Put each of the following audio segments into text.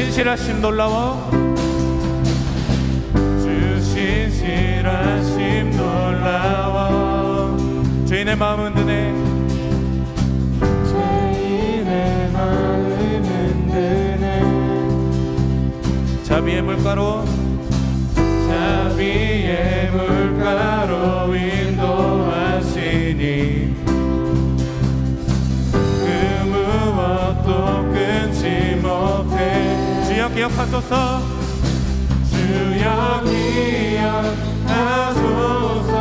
신실하심 놀라워 주 신실하심 놀라워 죄인의 마음 흔드네 죄인의 마음 흔드네 자비의 물가로 자비의 물가로 인도하시니 그 무엇도 끊지 못해 주여 기억하소서 주여 기억하소서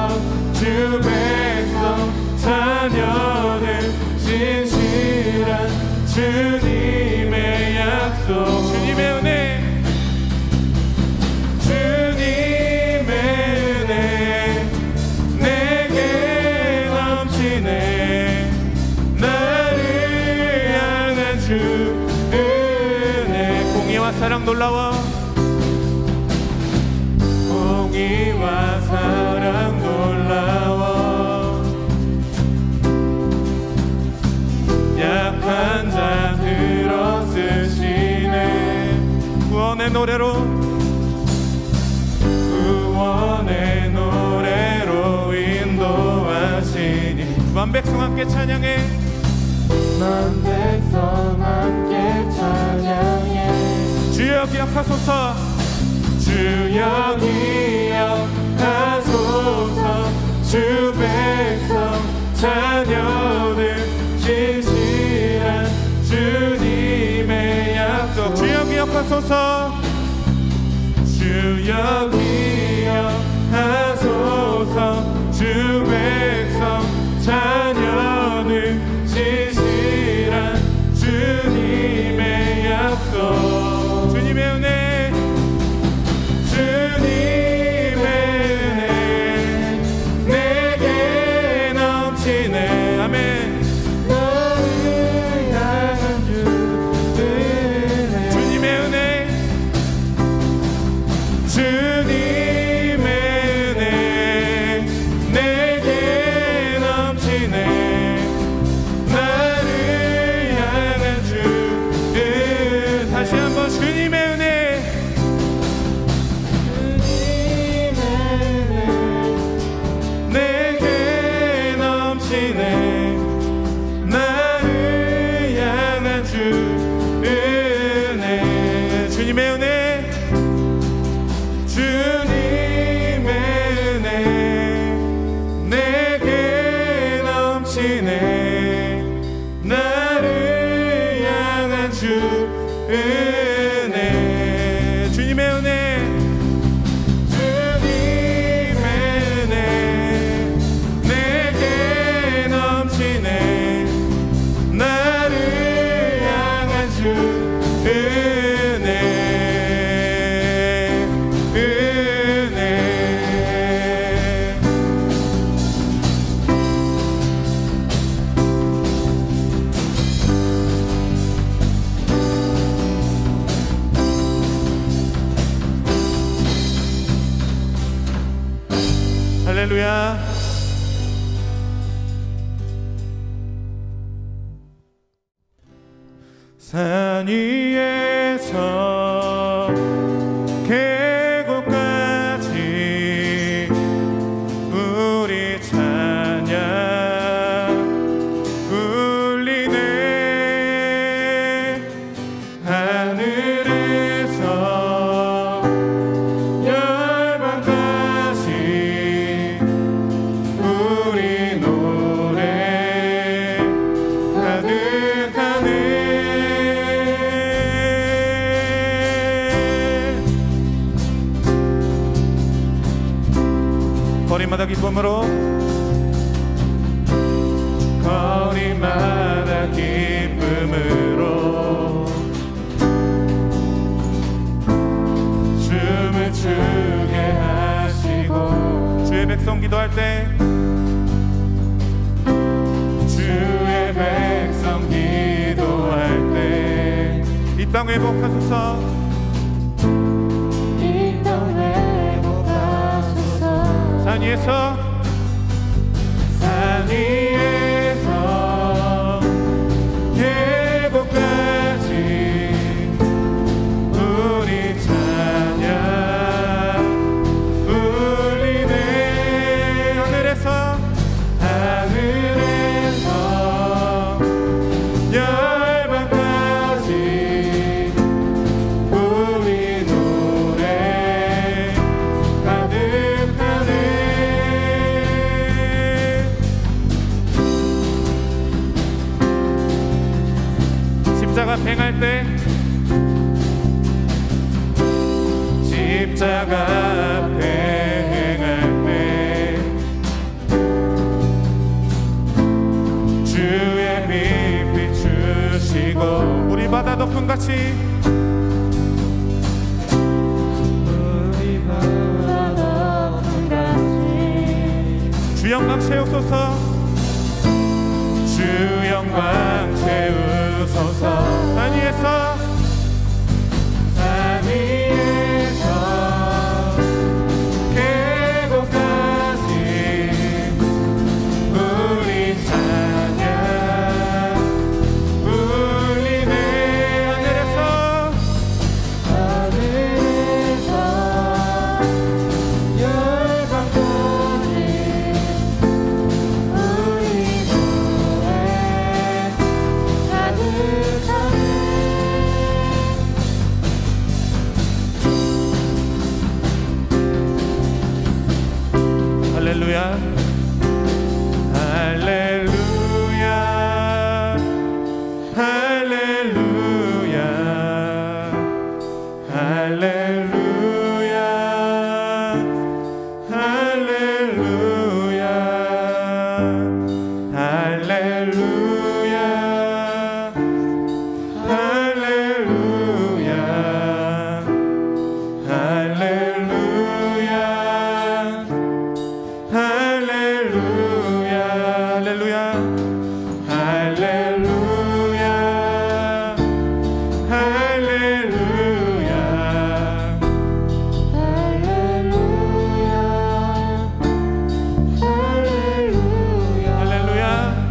주 백성 자녀들 신실한 주님의 약속 주님의 은혜 주님의 은혜 내게 넘치네 나를 향한 주 은혜 공의와 사랑 놀라워 공의와 사랑 놀라워 약한 자 들어 쓰시네 구원의 노래로 구원의 노래로 인도하시니 만 백성 함께 찬양해 만 백성 함께 찬양해 주여 기억하소서 주여 기억하소서 주 백성 자녀들 신실한 주님의 약속 주여 기억하소서 주여 기억하소서 주 백성 자녀들 신실한 주님의 약속 주님의 은혜 주님의 은혜 내게 넘치네 아멘 나를 향한 주 은혜 주님의 은혜 주님의 은혜 내게 넘치네 나를 향한 주 은혜 다시 한번 주님의 은혜 내게 넘치네 나를 향한 주 은혜 주님의 은혜 주님의 은혜 내게 넘치네 나를 향한 주 은혜 주님의 은혜 주님의 은혜 내게 넘치네 나를 향한 주 은혜 은혜 할렐루야 산 위에서 계곡까지 우리 찬양 울리네 하늘에서 열방까지 우리 노래 가득하네 거리마다 기쁨으로 거리마다 기쁨으로 춤을 추게 하시고 주의 백성 기도할 때 주의 백성 기도할 때 이 땅 회복하소서 이 땅 회복하소서 산 위에서 산 위에서 계곡까지 십자가 앞에 행할 때 주의 빛 비추시고 우리 바다 덮음같이 주 영광 채우소서 주 영광 채우소서 산 위에서 산 위에서 계곡까지 우리 찬양 울리네 하늘에서 열방까지 우리 노래 가득하네 할렐루야 할렐루야 할렐루야 할렐루야 할렐루야 할렐루야 할렐루야 할렐루야 할렐루야 할렐루야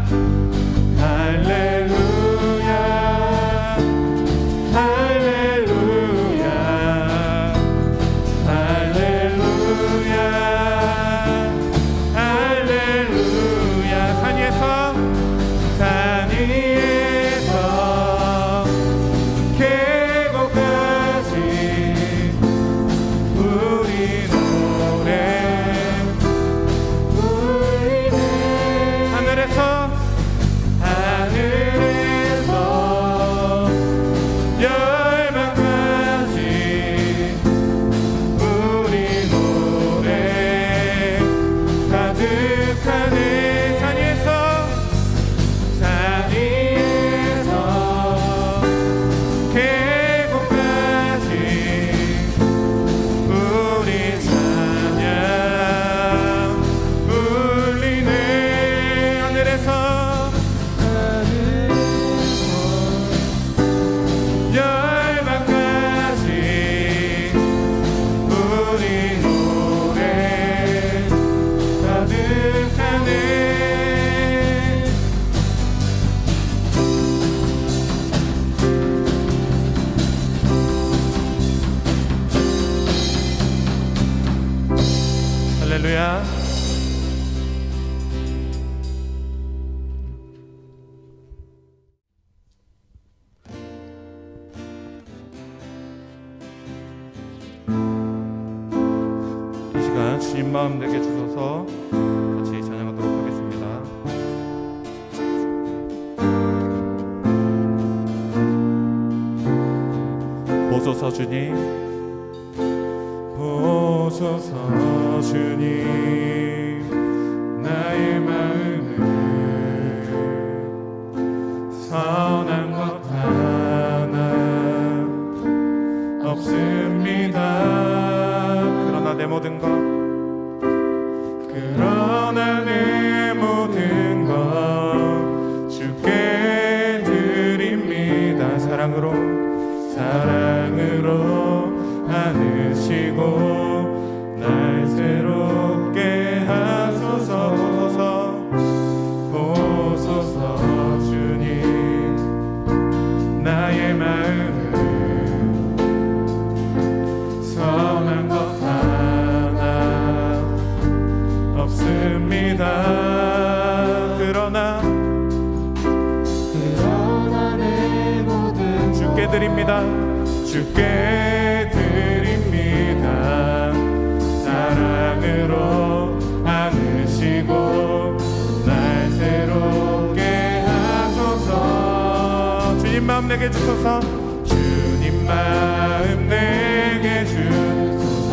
할렐루야 할렐루야 할렐루야. 이 시간 주님 마음 내게 주셔서 같이 찬양하도록 하겠습니다. 보소서 주님, 보소서 주님, 나의 마음을 선한 것 하나 없습니다. 그러나 내 모든 것 주께 드립니다. 사랑으로 안으시고 날 새롭게 하소서. 보소서 주님, 나의 마음을 선한 것 하나 없습니다. 그러나 내 모든 주께 드립니다. 주께 드립니다. 사랑으로 안으시고 날 새롭게 하소서. 주님 마음 내게 주소서. 주님 마음 내게 주소서.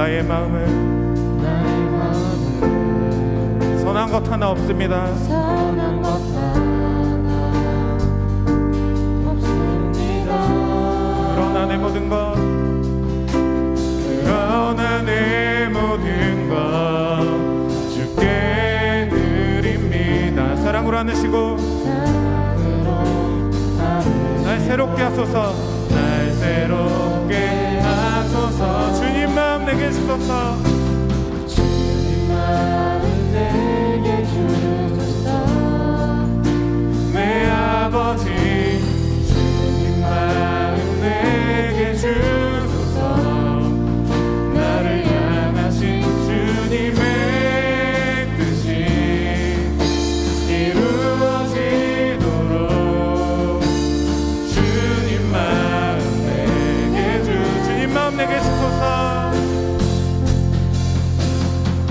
나의 마음을 선한 것 하나 없습니다. 선한 것 하나 없습니다. 그러나 내 모든 것 그러나 내 모든 것 주께 드립니다. 사랑으로 안으시고 사랑으로 날 새롭게 하소서. 날 새롭게 하소서. 주님 마음 내게 주소서. 주님 마음 내게 주소서. 내 아버지 주님 마음 내게 주소서. 나를 향하신 주님의 뜻이 이루어지도록 주님 마음 내게 주님 마음 내게 주소서.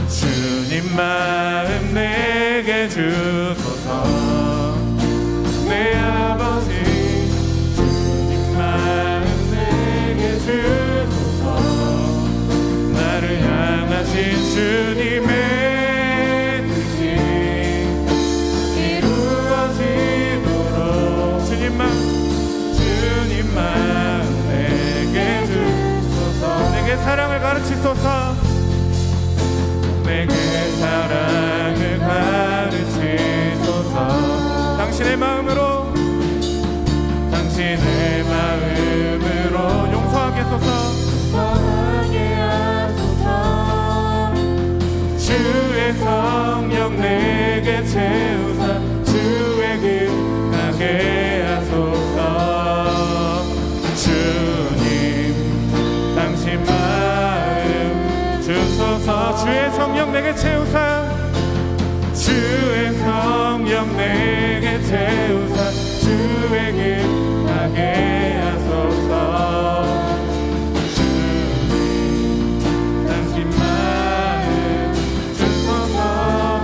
주님 마음 내게 주소서. 내 아버지 주님 마음 내게 주소서. 나를 향하신 주님의 뜻이 이루어지도록 주님 마음 내게 주소서. 내게 사랑을 가르치소서. 내게 사랑을 가르치소서. 당신의 마음으로 당신의 마음으로 용서하게 하소서. 선하게 하소서. 주의 성령 내게 채우사 주의 길 가게 하소서. 주님 당신 마음 주소서. 주의 성령 내게 채우사. 주의 성령 내게 채우사 주의 길 가게 하소서. 주님 당신 마음 주소서.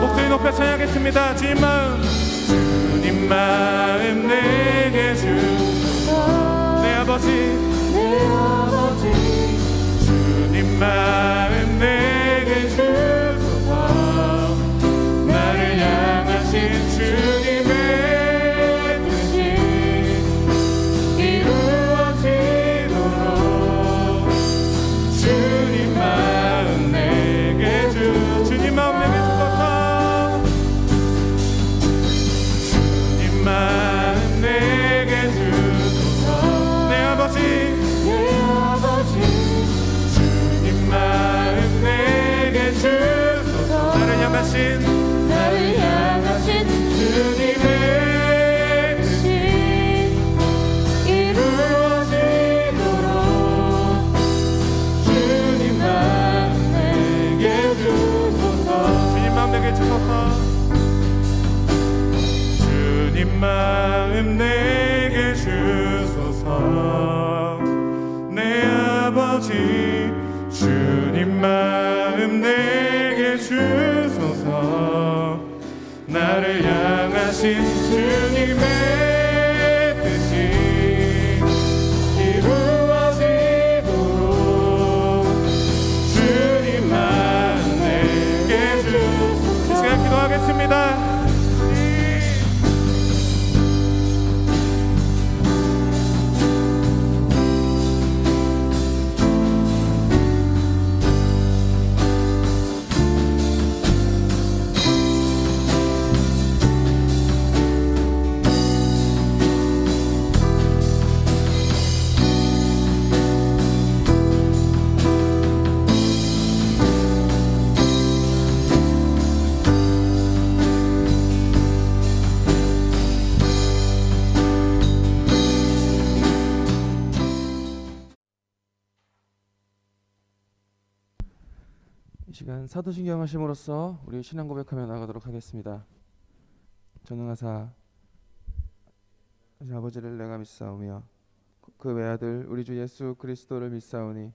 목소리 높여 찬양하겠습니다. 주님 마음. 주님 마음 내게 주소서. 내 아버지 내 아버지 주님 마음 내게 주소서. 나를 향하신 주님의 뜻이 이루어지도록 주님 마음 내게 주님 마음 내게 주소서. 주님 마음 내게 주소서. 내 아버지 내 아버지 주님 마음 내게 주소서. 나를 향하신 나를 향하신 주님의 뜻이 이루어지도록 주님 마음 내게 주소서. 주님 마음 내게 주소서. 주님 마음 내게 주소서. 내 아버지 주님 마음 내게 주소서. 나를 향하신 주님의 뜻이 이루어지도록 주님 마음 내게 주소서. 이 시간 기도하겠습니다. 이 시간 사도신경 하심으로써 우리 신앙 고백하며 나가도록 하겠습니다. 전능하사 아버지를 내가 믿사오며 그 외아들 우리 주 예수 그리스도를 믿사오니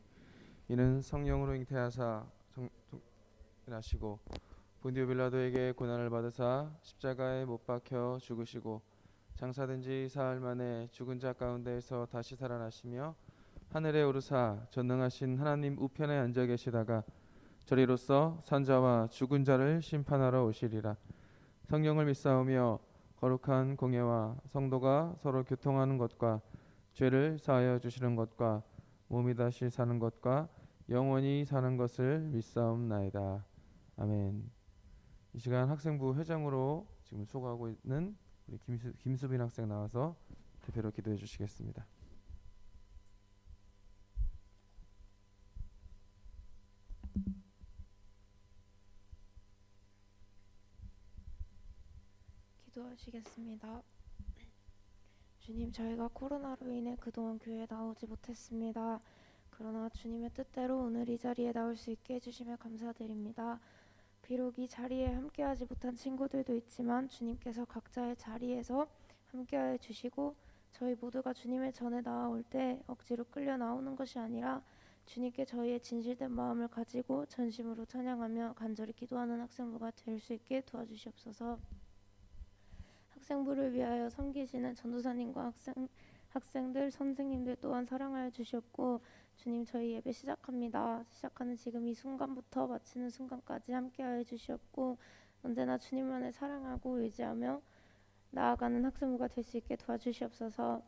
이는 성령으로 잉태하사 하시고 본디오 빌라도에게 고난을 받으사 십자가에 못 박혀 죽으시고 장사된 지 사흘 만에 죽은 자 가운데에서 다시 살아나시며 하늘에 오르사 전능하신 하나님 우편에 앉아 계시다가 저리로서 산자와 죽은 자를 심판하러 오시리라. 성령을 믿사오며 거룩한 공예와 성도가 서로 교통하는 것과 죄를 사하여 주시는 것과 몸이 다시 사는 것과 영원히 사는 것을 믿사옵나이다. 아멘. 이 시간 학생부 회장으로 지금 수고하고 있는 우리 김수빈 학생 나와서 대표로 기도해 주시겠습니다. 기도하시겠습니다. 주님, 저희가 코로나로 인해 그동안 교회에 나오지 못했습니다. 그러나 주님의 뜻대로 오늘 이 자리에 나올 수 있게 해주심에 감사드립니다. 비록 이 자리에 함께하지 못한 친구들도 있지만 주님께서 각자의 자리에서 함께하여 주시고 저희 모두가 주님의 전에 나아올 때 억지로 끌려 나오는 것이 아니라 주님께 저희의 진실된 마음을 가지고 전심으로 찬양하며 간절히 기도하는 학생부가 될 수 있게 도와주시옵소서. 학생부를 위하여 섬기시는 전도사님과 학생들, 선생님들 또한 사랑하여 주시옵고 주님, 저희 예배 시작합니다. 시작하는 지금 이 순간부터 마치는 순간까지 함께하여 주시옵고 언제나 주님만을 사랑하고 의지하며 나아가는 학생부가 될 수 있게 도와주시옵소서.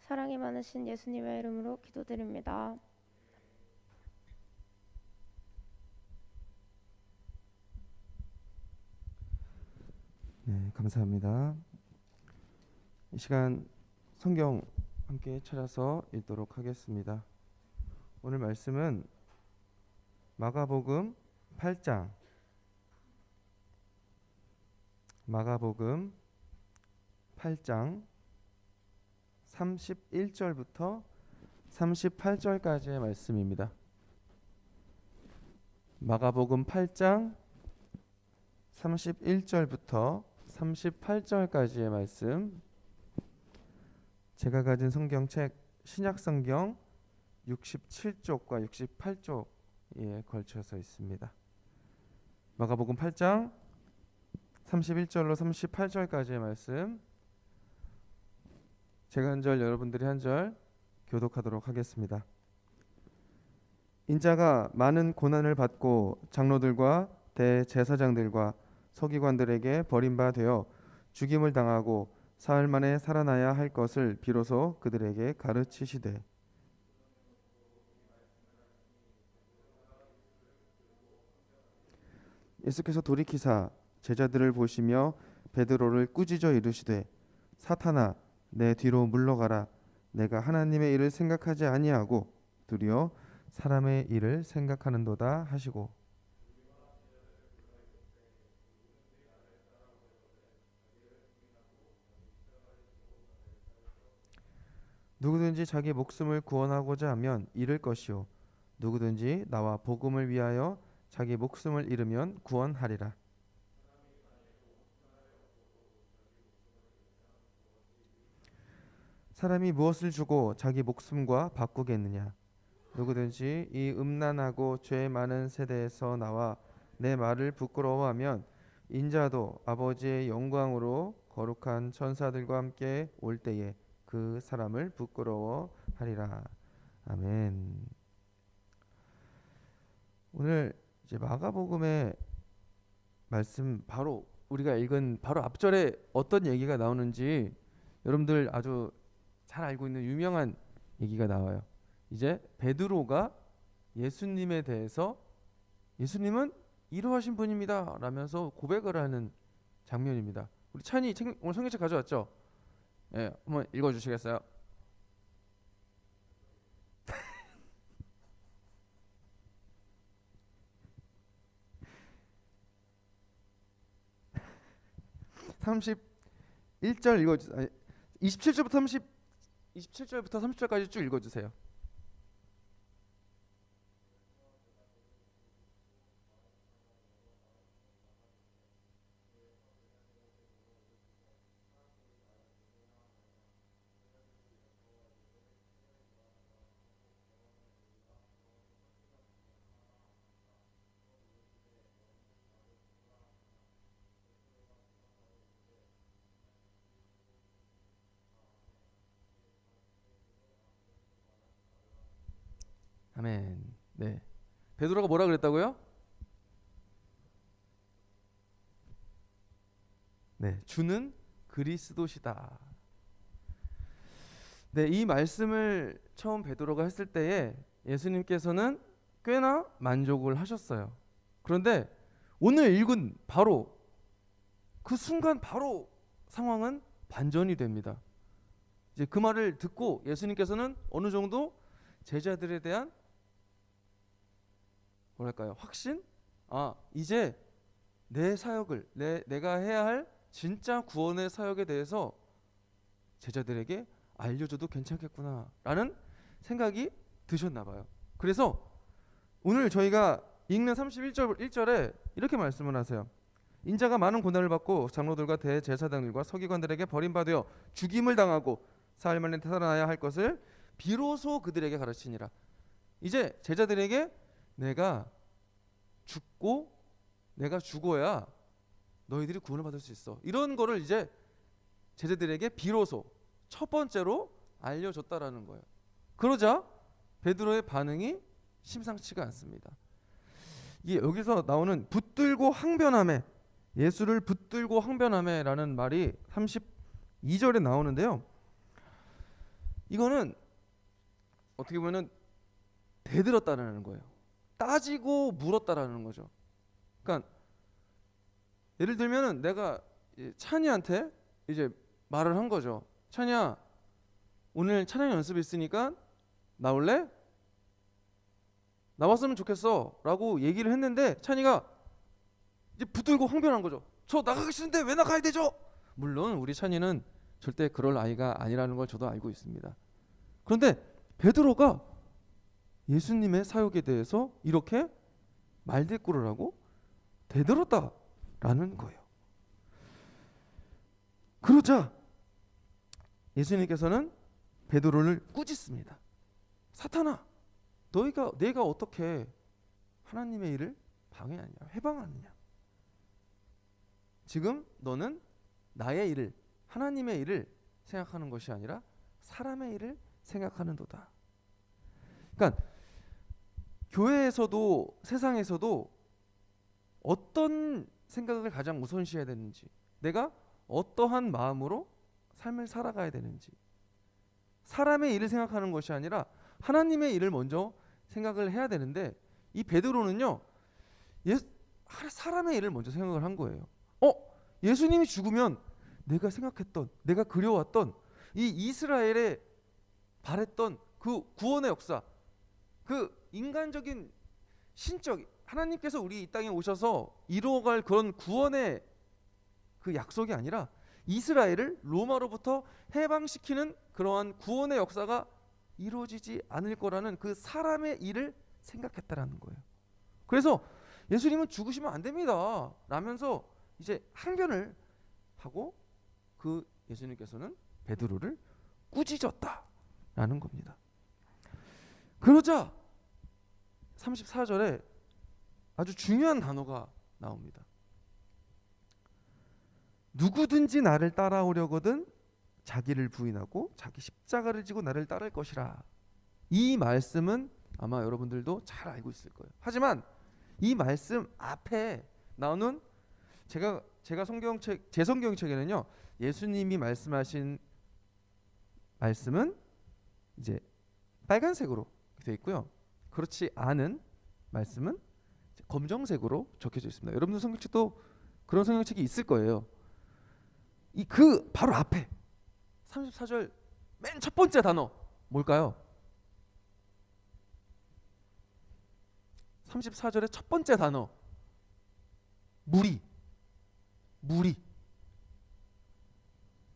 사랑이 많으신 예수님의 이름으로 기도드립니다. 네, 감사합니다. 이 시간 성경 함께 찾아서 읽도록 하겠습니다. 오늘 말씀은 마가복음 8장 31절부터 38절까지의 말씀입니다. 마가복음 8장 31절부터 38절까지의 말씀, 제가 가진 성경책 신약성경 67쪽과 68쪽에 걸쳐서 있습니다. 마가복음 8장 31절로 38절까지의 말씀, 제가 한 절 여러분들이 한 절 교독하도록 하겠습니다. 인자가 많은 고난을 받고 장로들과 대제사장들과 서기관들에게 버림받아 죽임을 당하고 사흘 만에 살아나야 할 것을 비로소 그들에게 가르치시되 예수께서 돌이키사 제자들을 보시며 베드로를 꾸짖어 이르시되 사탄아 내 뒤로 물러가라. 내가 하나님의 일을 생각하지 아니하고 도리어 사람의 일을 생각하는도다 하시고 누구든지 자기 목숨을 구원하고자 하면 잃을 것이요 누구든지 나와 복음을 위하여 자기 목숨을 잃으면 구원하리라. 사람이 무엇을 주고 자기 목숨과 바꾸겠느냐? 누구든지 이 음란하고 죄 많은 세대에서 나와 내 말을 부끄러워하면 인자도 아버지의 영광으로 거룩한 천사들과 함께 올 때에 그 사람을 부끄러워하리라. 아멘. 오늘 이제 마가복음의 말씀 바로 우리가 읽은 바로 앞절에 어떤 얘기가 나오는지 여러분들 아주 잘 알고 있는 유명한 얘기가 나와요. 이제 베드로가 예수님에 대해서 예수님은 이러하신 분입니다 라면서 고백을 하는 장면입니다. 우리 찬이 오늘 성경책 가져왔죠? 예, 한번 읽어주시겠어요? (31절) 읽어주세요. 27절부터 30절까지 쭉 읽어주세요. 아멘. 네. 베드로가 뭐라 그랬다고요? 네, 주는 그리스도시다. 네, 이 말씀을 처음 베드로가 했을 때에 예수님께서는 꽤나 만족을 하셨어요. 그런데 오늘 읽은 바로 그 순간 바로 상황은 반전이 됩니다. 이제 그 말을 듣고 예수님께서는 어느 정도 제자들에 대한 뭐랄까요? 확신? 이제 내 사역을 내가 해야 할 진짜 구원의 사역에 대해서 제자들에게 알려줘도 괜찮겠구나라는 생각이 드셨나 봐요. 그래서 오늘 저희가 읽는 31절에 이렇게 말씀을 하세요. 인자가 많은 고난을 받고 장로들과 대제사장들과 서기관들에게 버림받아 죽임을 당하고 사흘 만에 되살아나야 할 것을 비로소 그들에게 가르치니라. 이제 제자들에게 내가 죽어야 너희들이 구원을 받을 수 있어. 이런 거를 이제 제자들에게 비로소 첫 번째로 알려줬다라는 거예요. 그러자 베드로의 반응이 심상치가 않습니다. 이게 여기서 나오는 붙들고 항변하매, 예수를 붙들고 항변하매라는 말이 32절에 나오는데요. 이거는 어떻게 보면은 대들었다라는 거예요. 따지고 물었다라는 거죠. 그러니까 예를 들면은 내가 찬이한테 이제 말을 한 거죠. 찬이야, 오늘 찬양 연습 있으니까 나올래? 나왔으면 좋겠어 라고 얘기를 했는데 찬이가 이제 붙들고 항변한 거죠. 저 나가기 싫은데 왜 나가야 되죠? 물론 우리 찬이는 절대 그럴 아이가 아니라는 걸 저도 알고 있습니다. 그런데 베드로가 예수님의 사역에 대해서 이렇게 말대꾸를 하고 대들었다라는 거예요. 그러자 예수님께서는 베드로를 꾸짖습니다. 사탄아, 내가 어떻게 하나님의 일을 방해하느냐, 해방하느냐? 지금 너는 나의 일을, 하나님의 일을 생각하는 것이 아니라 사람의 일을 생각하는도다. 그러니까 교회에서도 세상에서도 어떤 생각을 가장 우선시해야 되는지, 내가 어떠한 마음으로 삶을 살아가야 되는지, 사람의 일을 생각하는 것이 아니라 하나님의 일을 먼저 생각을 해야 되는데, 이 베드로는요 사람의 일을 먼저 생각을 한 거예요. 예수님이 죽으면 내가 생각했던, 내가 그려왔던 이 이스라엘에 바랬던 그 구원의 역사, 그 인간적인 신적, 하나님께서 우리 이 땅에 오셔서 이루어갈 그런 구원의 그 약속이 아니라 이스라엘을 로마로부터 해방시키는 그러한 구원의 역사가 이루어지지 않을 거라는 그 사람의 일을 생각했다라는 거예요. 그래서 예수님은 죽으시면 안 됩니다 라면서 이제 항변을 하고 그 예수님께서는 베드로를 꾸짖었다라는 겁니다. 그러자 34절에 아주 중요한 단어가 나옵니다. 누구든지 나를 따라오려거든 자기를 부인하고 자기 십자가를 지고 나를 따를 것이라. 이 말씀은 아마 여러분들도 잘 알고 있을 거예요. 하지만 이 말씀 앞에 나오는 제가 성경책, 제 성경책에는요 예수님이 말씀하신 말씀은 이제 빨간색으로 되어 있고요, 그렇지 않은 말씀은 검정색으로 적혀져 있습니다. 여러분들 성경책도 그런 성경책이 있을 거예요. 이 그 바로 앞에 34절 맨 첫 번째 단어 뭘까요? 34절의 첫 번째 단어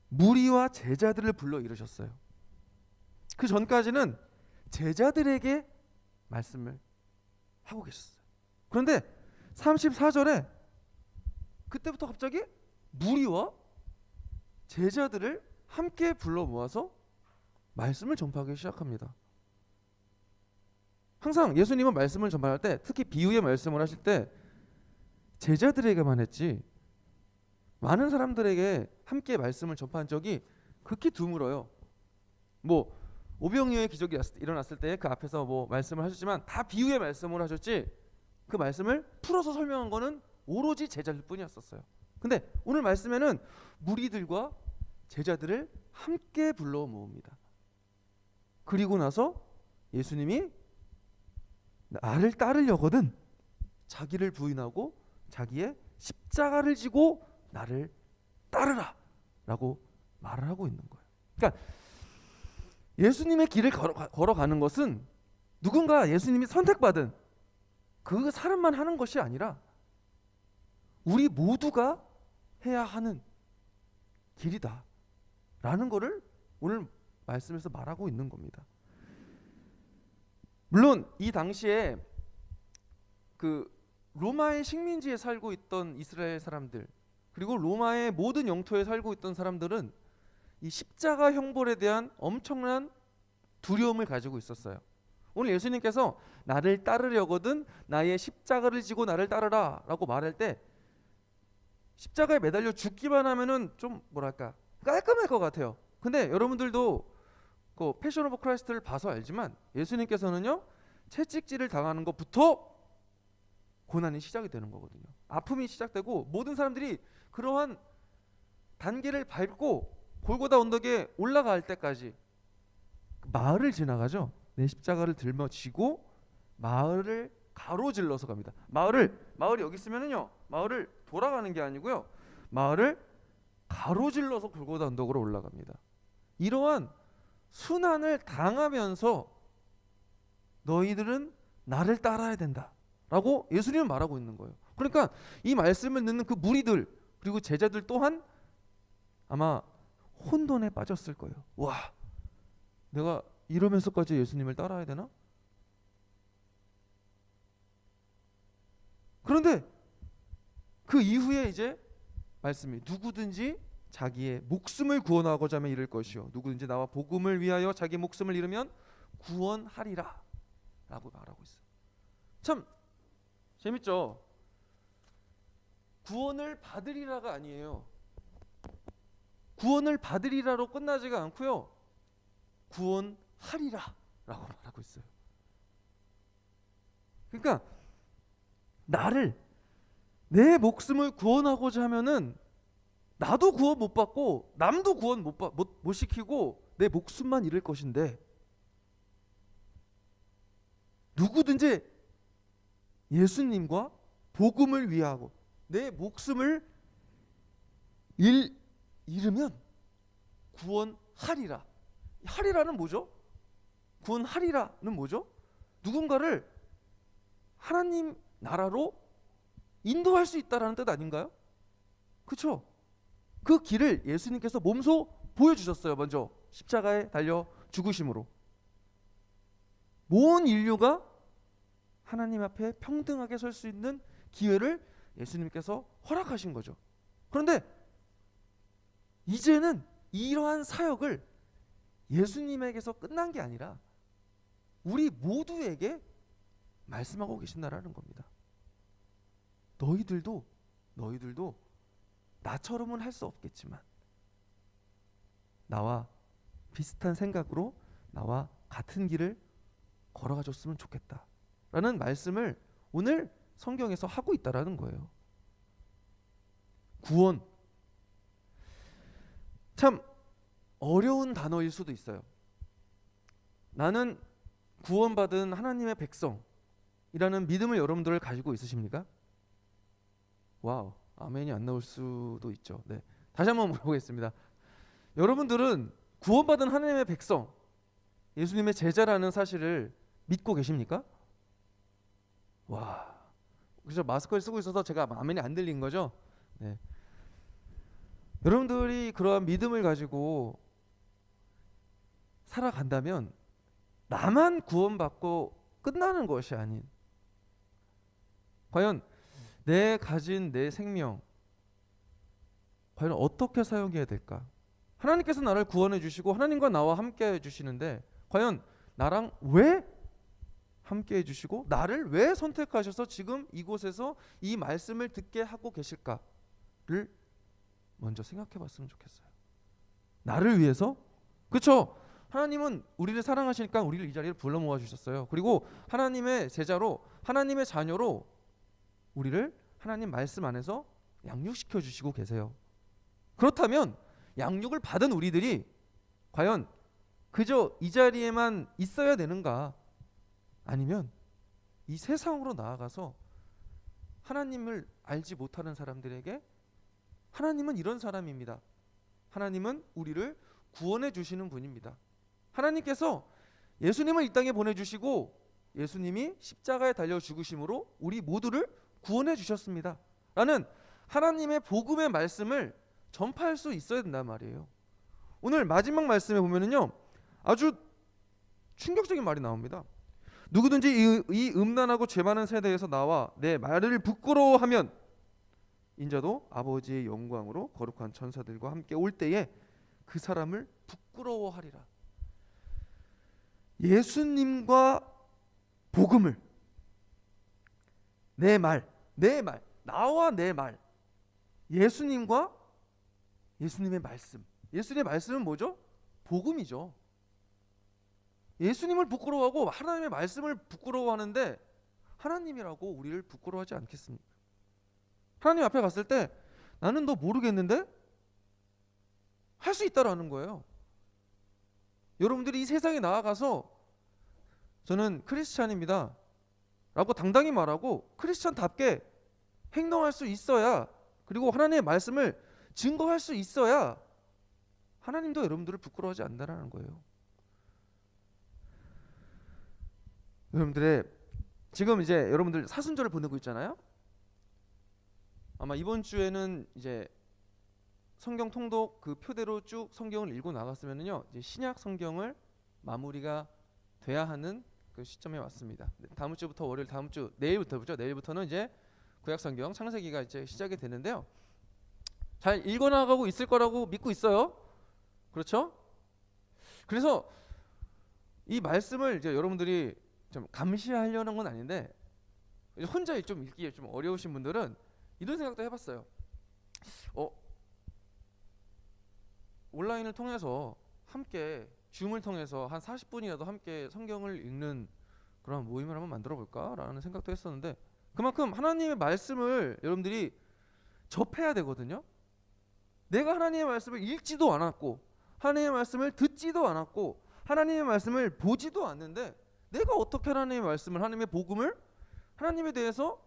무리와 제자들을 불러 이르셨어요. 그 전까지는 제자들에게 말씀을 하고 계셨어요. 그런데 34절에 그때부터 갑자기 무리와 제자들을 함께 불러 모아서 말씀을 전파하기 시작합니다. 항상 예수님은 말씀을 전파할 때, 특히 비유의 말씀을 하실 때 제자들에게만 했지 많은 사람들에게 함께 말씀을 전파한 적이 극히 드물어요. 뭐 오병이어의 기적이 일어났을 때 그 앞에서 뭐 말씀을 하셨지만 다 비유의 말씀을 하셨지 그 말씀을 풀어서 설명한 거는 오로지 제자들 뿐이었었어요. 근데 오늘 말씀에는 무리들과 제자들을 함께 불러 모읍니다. 그리고 나서 예수님이 나를 따르려거든 자기를 부인하고 자기의 십자가를 지고 나를 따르라 라고 말을 하고 있는 거예요. 그러니까 예수님의 길을 걸어가는 것은 누군가 예수님이 선택받은 그 사람만 하는 것이 아니라 우리 모두가 해야 하는 길이다 라는 것을 오늘 말씀에서 말하고 있는 겁니다. 물론 이 당시에 그 로마의 식민지에 살고 있던 이스라엘 사람들 그리고 로마의 모든 영토에 살고 있던 사람들은 이 십자가 형벌에 대한 엄청난 두려움을 가지고 있었어요. 오늘 예수님께서 나를 따르려거든 나의 십자가를 지고 나를 따르라 라고 말할 때 십자가에 매달려 죽기만 하면은 좀 뭐랄까 깔끔할 것 같아요. 근데 여러분들도 그 패션 오브 크라이스트를 봐서 알지만 예수님께서는요 채찍질을 당하는 것부터 고난이 시작이 되는 거거든요. 아픔이 시작되고 모든 사람들이 그러한 단계를 밟고 골고다 언덕에 올라갈 때까지 마을을 지나가죠. 내 십자가를 들며 지고 마을을 가로질러서 갑니다. 마을이 여기 있으면은요 마을을 돌아가는 게 아니고요 마을을 가로질러서 골고다 언덕으로 올라갑니다. 이러한 순환을 당하면서 너희들은 나를 따라야 된다 라고 예수님은 말하고 있는 거예요. 그러니까 이 말씀을 듣는 그 무리들 그리고 제자들 또한 아마 혼돈에 빠졌을 거예요. 와, 내가 이러면서까지 예수님을 따라야 되나? 그런데 그 이후에 이제 말씀이 누구든지 자기의 목숨을 구원하고자 하면 잃을 것이요 누구든지 나와 복음을 위하여 자기 목숨을 잃으면 구원하리라 라고 말하고 있어요. 참 재밌죠? 구원을 받으리라가 아니에요. 구원을 받으리라로 끝나지가 않고요 구원하리라 라고 말하고 있어요. 그러니까 내 목숨을 구원하고자 하면은 나도 구원 못 받고 남도 구원 못 시키고 내 목숨만 잃을 것인데 누구든지 예수님과 복음을 위하고 내 목숨을 잃으면 구원하리라. 하리라는 뭐죠? 구원하리라는 뭐죠? 누군가를 하나님 나라로 인도할 수 있다라는 뜻 아닌가요? 그렇죠? 그 길을 예수님께서 몸소 보여주셨어요. 먼저 십자가에 달려 죽으심으로 온 인류가 하나님 앞에 평등하게 설 수 있는 기회를 예수님께서 허락하신 거죠. 그런데 이제는 이러한 사역을 예수님에게서 끝난 게 아니라 우리 모두에게 말씀하고 계신다라는 겁니다. 너희들도 나처럼은 할 수 없겠지만 나와 비슷한 생각으로 나와 같은 길을 걸어가 줬으면 좋겠다 라는 말씀을 오늘 성경에서 하고 있다라는 거예요. 구원 참 어려운 단어일 수도 있어요. 나는 구원받은 하나님의 백성이라는 믿음을 여러분들 가지고 있으십니까? 와우, 아멘이 안 나올 수도 있죠. 네, 다시 한번 물어보겠습니다. 여러분들은 구원받은 하나님의 백성, 예수님의 제자라는 사실을 믿고 계십니까? 와, 그래서 마스크를 쓰고 있어서 제가 아멘이 안 들린 거죠? 네. 여러분들이 그러한 믿음을 가지고 살아간다면 나만 구원받고 끝나는 것이 아닌 과연 내 가진 내 생명 과연 어떻게 사용해야 될까? 하나님께서 나를 구원해 주시고 하나님과 나와 함께 해 주시는데 과연 나랑 왜 함께 해 주시고 나를 왜 선택하셔서 지금 이곳에서 이 말씀을 듣게 하고 계실까를 먼저 생각해 봤으면 좋겠어요. 나를 위해서? 그렇죠? 하나님은 우리를 사랑하시니까 우리를 이 자리에 불러 모아 주셨어요. 그리고 하나님의 제자로, 하나님의 자녀로 우리를 하나님 말씀 안에서 양육시켜 주시고 계세요. 그렇다면 양육을 받은 우리들이 과연 그저 이 자리에만 있어야 되는가? 아니면 이 세상으로 나아가서 하나님을 알지 못하는 사람들에게 하나님은 이런 사람입니다. 하나님은 우리를 구원해 주시는 분입니다. 하나님께서 예수님을 이 땅에 보내주시고 예수님이 십자가에 달려 죽으심으로 우리 모두를 구원해 주셨습니다. 라는 하나님의 복음의 말씀을 전파할 수 있어야 된단 말이에요. 오늘 마지막 말씀에 보면은요, 아주 충격적인 말이 나옵니다. 누구든지 이 음란하고 죄 많은 세대에서 나와 내 말을 부끄러워하면 인자도 아버지의 영광으로 거룩한 천사들과 함께 올 때에 그 사람을 부끄러워하리라. 예수님과 복음을, 내 말, 나와 내 말, 예수님과 예수님의 말씀. 예수님의 말씀은 뭐죠? 복음이죠. 예수님을 부끄러워하고 하나님의 말씀을 부끄러워하는데 하나님이라고 우리를 부끄러워하지 않겠습니까? 하나님 앞에 갔을 때 나는 너 모르겠는데 할 수 있다라는 거예요. 여러분들이 이 세상에 나아가서 저는 크리스찬입니다 라고 당당히 말하고 크리스찬답게 행동할 수 있어야, 그리고 하나님의 말씀을 증거할 수 있어야 하나님도 여러분들을 부끄러워하지 않는다는 거예요. 여러분들의 지금 이제 여러분들 사순절을 보내고 있잖아요. 아마 이번 주에는 이제 성경 통독 그 표대로 쭉 성경을 읽고 나갔으면은요, 이제 신약 성경을 마무리가 돼야 하는 그 시점에 왔습니다. 다음 주부터 월요일, 다음 주 내일부터죠. 내일부터는 이제 구약 성경 창세기가 이제 시작이 되는데요. 잘 읽어 나가고 있을 거라고 믿고 있어요. 그렇죠? 그래서 이 말씀을 이제 여러분들이 좀 감시하려는 건 아닌데 혼자 좀 읽기에 좀 어려우신 분들은 이런 생각도 해봤어요. 온라인을 통해서 함께 줌을 통해서 한 40분이라도 함께 성경을 읽는 그런 모임을 한번 만들어 볼까라는 생각도 했었는데, 그만큼 하나님의 말씀을 여러분들이 접해야 되거든요. 내가 하나님의 말씀을 읽지도 않았고 하나님의 말씀을 듣지도 않았고 하나님의 말씀을 보지도 않는데 내가 어떻게 하나님의 말씀을, 하나님의 복음을, 하나님에 대해서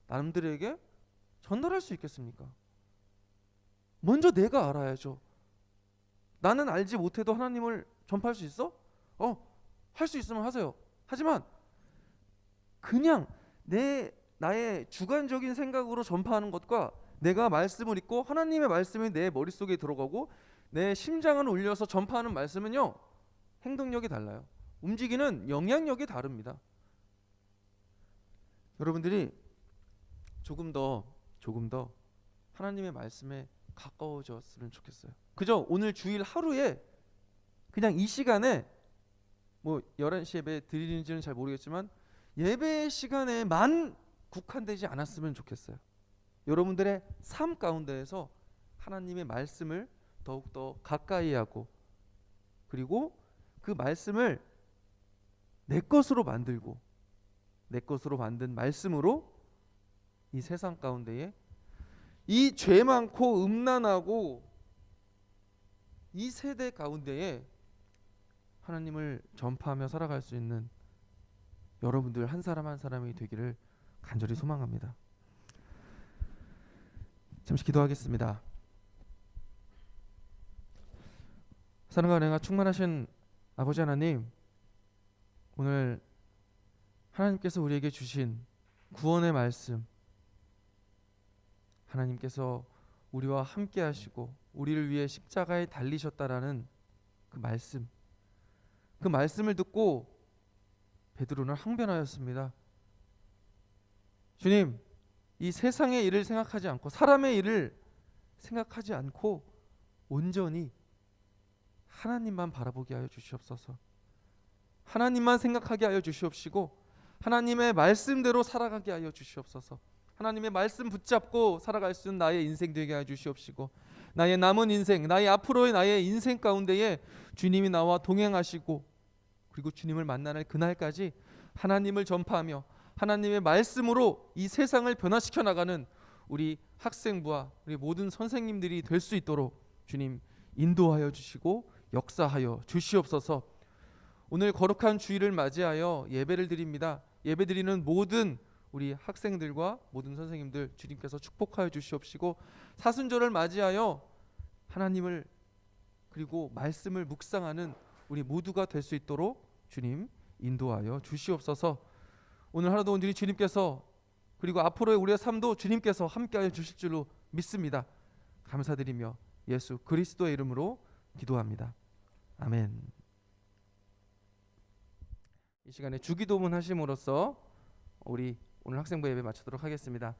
남들에게 전달할 수 있겠습니까? 먼저 내가 알아야죠. 나는 알지 못해도 하나님을 전파할 수 있어? 할 수 있으면 하세요. 하지만 그냥 나의 주관적인 생각으로 전파하는 것과 내가 말씀을 읽고 하나님의 말씀이 내 머릿속에 들어가고 내 심장을 울려서 전파하는 말씀은요, 행동력이 달라요. 움직이는 영향력이 다릅니다. 여러분들이 조금 더 하나님의 말씀에 가까워졌으면 좋겠어요. 그저 오늘 주일 하루에 그냥 이 시간에 뭐 11시 예배 드리는지는 잘 모르겠지만 예배 시간에만 국한되지 않았으면 좋겠어요. 여러분들의 삶 가운데에서 하나님의 말씀을 더욱더 가까이 하고, 그리고 그 말씀을 내 것으로 만들고 내 것으로 만든 말씀으로 이 세상 가운데에 이 죄 많고 음란하고 이 세대 가운데에 하나님을 전파하며 살아갈 수 있는 여러분들 한 사람 한 사람이 되기를 간절히 소망합니다. 잠시 기도하겠습니다. 사랑과 은혜가 충만하신 아버지 하나님, 오늘 하나님께서 우리에게 주신 구원의 말씀, 하나님께서 우리와 함께 하시고 우리를 위해 십자가에 달리셨다라는 그 말씀을 듣고 베드로는 항변하였습니다. 주님, 이 세상의 일을 생각하지 않고 사람의 일을 생각하지 않고 온전히 하나님만 바라보게 하여 주시옵소서. 하나님만 생각하게 하여 주시옵시고 하나님의 말씀대로 살아가게 하여 주시옵소서. 하나님의 말씀 붙잡고 살아갈 수 있는 나의 인생 되게 하여 주시옵시고 나의 남은 인생, 나의 앞으로의 나의 인생 가운데에 주님이 나와 동행하시고 그리고 주님을 만나는 그날까지 하나님을 전파하며 하나님의 말씀으로 이 세상을 변화시켜 나가는 우리 학생부와 우리 모든 선생님들이 될 수 있도록 주님 인도하여 주시고 역사하여 주시옵소서. 오늘 거룩한 주일을 맞이하여 예배를 드립니다. 예배드리는 모든 우리 학생들과 모든 선생님들 주님께서 축복하여 주시옵시고 사순절을 맞이하여 하나님을 그리고 말씀을 묵상하는 우리 모두가 될 수 있도록 주님 인도하여 주시옵소서. 오늘 하루도 온전히 주님께서 그리고 앞으로의 우리의 삶도 주님께서 함께하여 주실 줄로 믿습니다. 감사드리며 예수 그리스도의 이름으로 기도합니다. 아멘. 이 시간에 주기도문 하심으로써 우리 오늘 학생부 예배 마치도록 하겠습니다.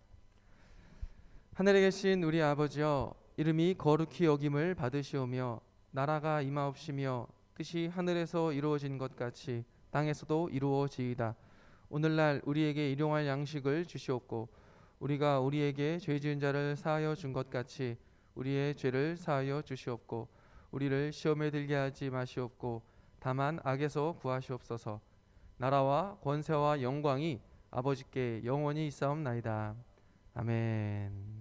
하늘에 계신 우리 아버지여, 이름이 거룩히 여김을 받으시오며 나라가 임하옵시며 뜻이 하늘에서 이루어진 것 같이 땅에서도 이루어지이다. 오늘날 우리에게 일용할 양식을 주시옵고 우리가 우리에게 죄 지은 자를 사하여 준 것 같이 우리의 죄를 사하여 주시옵고 우리를 시험에 들게 하지 마시옵고 다만 악에서 구하시옵소서. 나라와 권세와 영광이 아버지께 영원히 있사옵나이다. 아멘.